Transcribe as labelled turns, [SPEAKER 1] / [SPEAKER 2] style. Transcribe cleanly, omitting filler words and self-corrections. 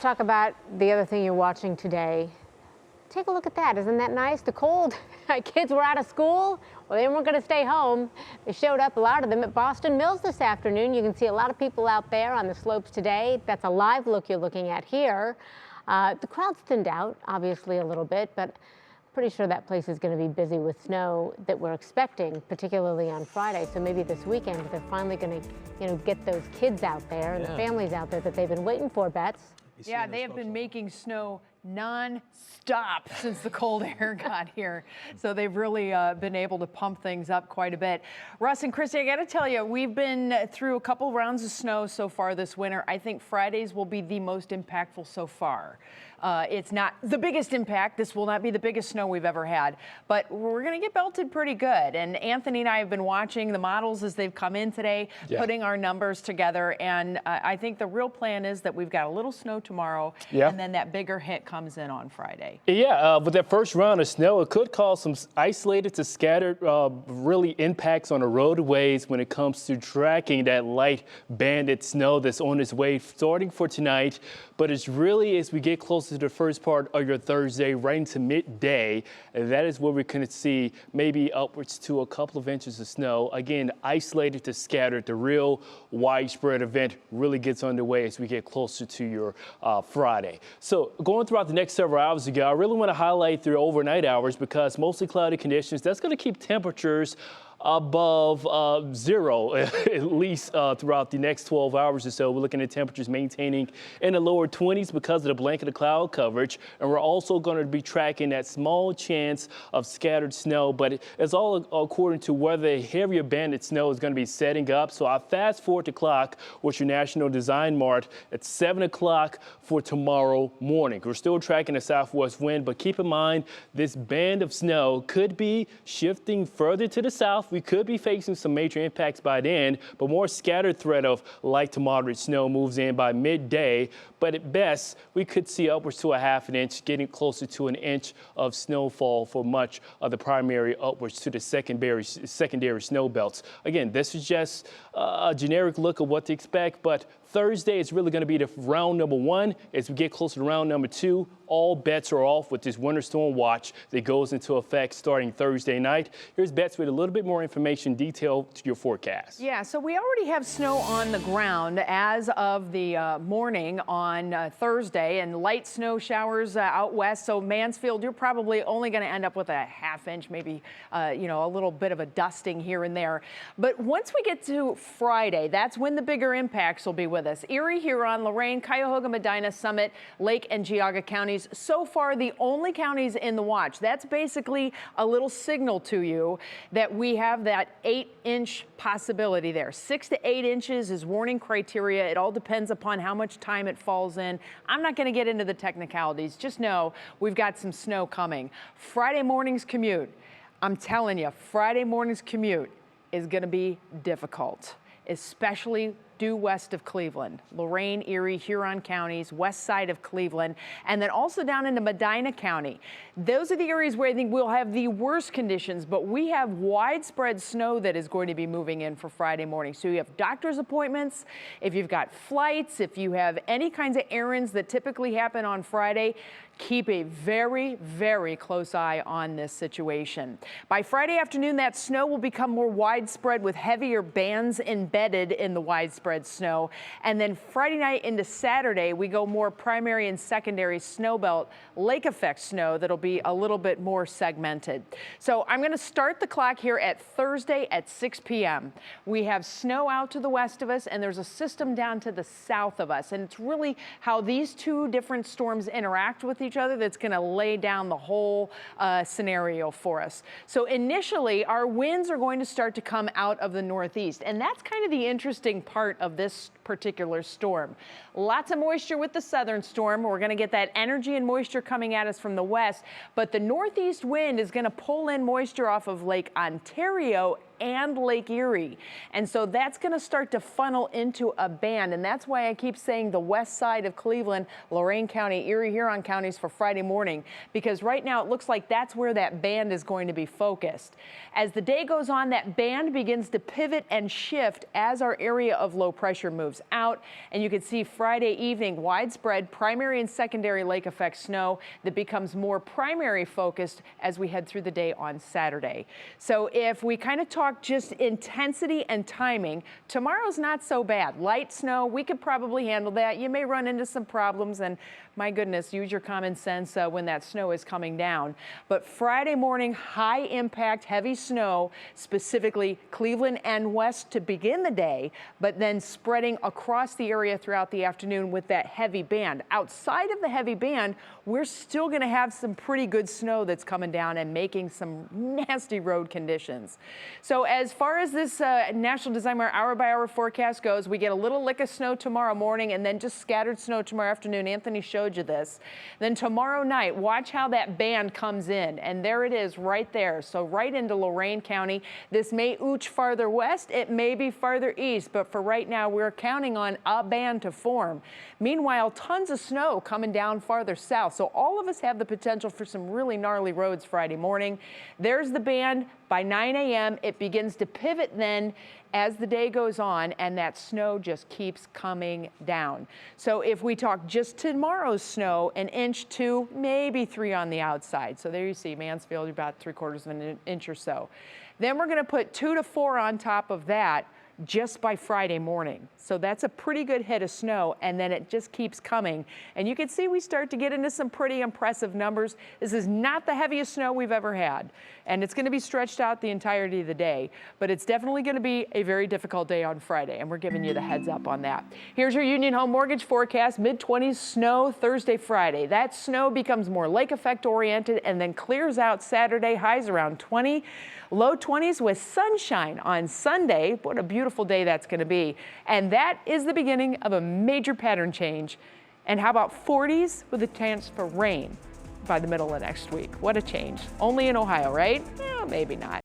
[SPEAKER 1] Talk about the other thing you're watching today. Take a look at that. Isn't that nice? The cold. Kids were out of school. Well, they weren't going to stay home. They showed up, a lot of them, at Boston Mills this afternoon. You can see a lot of people out there on the slopes today. That's a live look you're looking at here. The crowd's thinned out, obviously, a little bit, but pretty sure that place is going to be busy with snow that we're expecting, particularly on Friday. So maybe this weekend they're finally going to, get those kids out there and the families out there that they've been waiting for, Bets.
[SPEAKER 2] Yeah, they have been making snow non-stop since the cold air got here. So they've really been able to pump things up quite a bit. Russ and Christy, I got to tell you, we've been through a couple rounds of snow so far this winter. I think Fridays will be the most impactful so far. It's not the biggest impact. This will not be the biggest snow we've ever had, but we're going to get belted pretty good. And Anthony and I have been watching the models as they've come in today, putting our numbers together. And I think the real plan is that we've got a little snow tomorrow, and then that bigger hit comes in on Friday.
[SPEAKER 3] Yeah, with that first round of snow, it could cause some isolated to scattered really impacts on the roadways when it comes to tracking that light banded snow that's on its way starting for tonight. But it's really, as we get closer to the first part of your Thursday, right into midday, that is where we're going to see maybe upwards to a couple of inches of snow. Again, isolated to scattered. The real widespread event really gets underway as we get closer to your Friday. So going throughout the next several hours ago, I really want to highlight the overnight hours because mostly cloudy conditions. That's going to keep temperatures above zero, at least throughout the next 12 hours or so. We're looking at temperatures maintaining in the lower 20s because of the blanket of cloud coverage. And we're also going to be tracking that small chance of scattered snow, but it's all according to whether a heavier banded snow is going to be setting up. So I fast forward the clock with your National Design Mart at 7 o'clock for tomorrow morning. We're still tracking the southwest wind, but keep in mind this band of snow could be shifting further to the south. We could be facing some major impacts by then, but more scattered threat of light to moderate snow moves in by midday. But at best, we could see upwards to a half an inch, getting closer to an inch of snowfall for much of the primary upwards to the secondary snow belts. Again, this is just a generic look of what to expect, but Thursday is really going to be the round number one. As we get closer to round number two, all bets are off with this winter storm watch that goes into effect starting Thursday night. Here's Bets with a little bit more information detailed to your forecast.
[SPEAKER 2] Yeah, so we already have snow on the ground as of the morning on Thursday, and light snow showers out west. So Mansfield, you're probably only going to end up with a half inch, maybe a little bit of a dusting here and there. But once we get to Friday, that's when the bigger impacts will be with us. Erie, Huron, Lorain, Cuyahoga, Medina, Summit, Lake, and Geauga counties. So far, the only counties in the watch. That's basically a little signal to you that we have that 8-inch possibility there. 6 to 8 inches is warning criteria. It all depends upon how much time it falls in. I'm not going to get into the technicalities. Just know we've got some snow coming. Friday morning's commute. I'm telling you, Friday morning's commute is going to be difficult, especially due west of Cleveland, Lorain, Erie, Huron counties, west side of Cleveland, and then also down into Medina County. Those are the areas where I think we'll have the worst conditions, but we have widespread snow that is going to be moving in for Friday morning. So you have doctor's appointments, if you've got flights, if you have any kinds of errands that typically happen on Friday, keep a very, very close eye on this situation. By Friday afternoon, that snow will become more widespread with heavier bands embedded in the widespread snow. And then Friday night into Saturday, we go more primary and secondary snowbelt lake effect snow that'll be a little bit more segmented. So I'm going to start the clock here at Thursday at 6 p.m. We have snow out to the west of us, and there's a system down to the south of us. And it's really how these two different storms interact with each other that's going to lay down the whole scenario for us. So initially, our winds are going to start to come out of the northeast, and that's kind of the interesting part of this particular storm. Lots of moisture with the southern storm. We're going to get that energy and moisture coming at us from the west, but the northeast wind is going to pull in moisture off of Lake Ontario and Lake Erie. And so that's going to start to funnel into a band. And that's why I keep saying the west side of Cleveland, Lorain County, Erie, Huron counties for Friday morning, because right now it looks like that's where that band is going to be focused. As the day goes on, that band begins to pivot and shift as our area of low pressure moves out. And you can see Friday evening widespread primary and secondary lake effect snow that becomes more primary focused as we head through the day on Saturday. So if we kind of talk just intensity and timing, tomorrow's not so bad. Light snow, we could probably handle that. You may run into some problems, and my goodness, use your common sense when that snow is coming down. But Friday morning, high impact, heavy snow, specifically Cleveland and west to begin the day, but then spreading across the area throughout the afternoon with that heavy band. Outside of the heavy band, we're still going to have some pretty good snow that's coming down and making some nasty road conditions. So as far as this National Design Weather hour-by-hour forecast goes, we get a little lick of snow tomorrow morning and then just scattered snow tomorrow afternoon. Anthony showed you this. Then tomorrow night, watch how that band comes in. And there it is right there. So right into Lorain County. This may ooch farther west. It may be farther east. But for right now, we're counting on a band to form. Meanwhile, tons of snow coming down farther south. So all of us have the potential for some really gnarly roads Friday morning. There's the band. By 9 a.m., it begins to pivot then as the day goes on, and that snow just keeps coming down. So if we talk just tomorrow's snow, 1 inch to maybe 3 on the outside. So there you see Mansfield, about 3/4 of an inch or so. Then we're going to put 2 to 4 on top of that just by Friday morning. So that's a pretty good hit of snow, and then it just keeps coming. And you can see we start to get into some pretty impressive numbers. This is not the heaviest snow we've ever had, and it's going to be stretched out the entirety of the day, but it's definitely going to be a very difficult day on Friday, and we're giving you the heads up on that. Here's your Union Home Mortgage forecast. Mid-20s snow Thursday, Friday. That snow becomes more lake effect oriented and then clears out Saturday, highs around 20. Low 20s with sunshine on Sunday. What a beautiful day that's going to be. And that is the beginning of a major pattern change. And how about 40s with a chance for rain by the middle of next week? What a change. Only in Ohio, right? Well, maybe not.